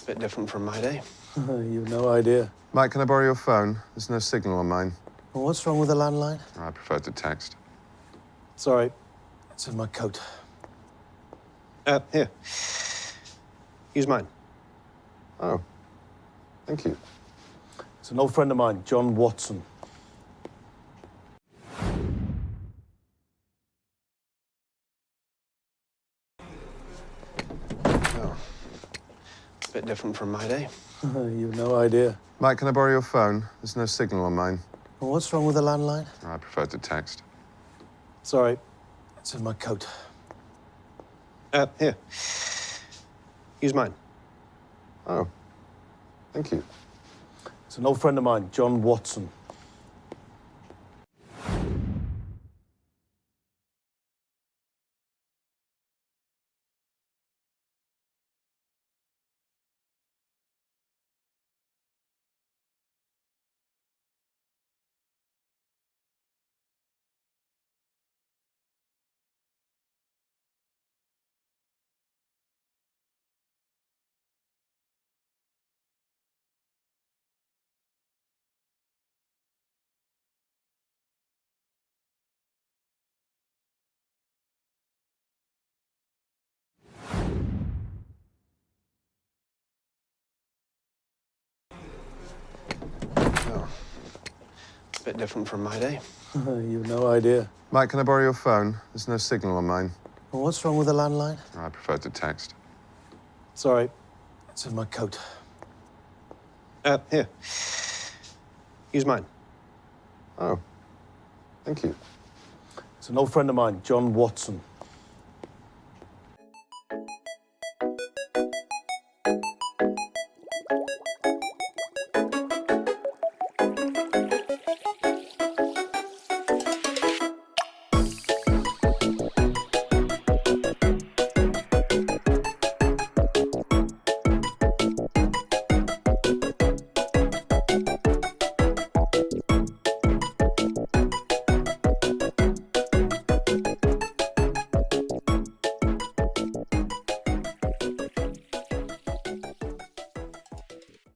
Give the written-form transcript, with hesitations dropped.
Bit different from my day. You've no idea. Mike, can I borrow your phone? There's no signal on mine. Well, what's wrong with the landline? I prefer to text. Sorry, it's in my coat. Here. Use mine. Oh, thank you. It's an old friend of mine, John Watson. Oh. Bit different from my day. You've no idea. Mike, can I borrow your phone? There's no signal on mine. Well, what's wrong with the landline? I prefer to text. Sorry, it's in my coat. Here. Use mine. Oh, thank you. It's an old friend of mine, John Watson. Oh. Bit different from my day. You've no idea. Mike, can I borrow your phone? There's no signal on mine. Well, what's wrong with the landline? I prefer to text. Sorry, it's in my coat. Here. Use mine. Oh, thank you. It's an old friend of mine, John Watson.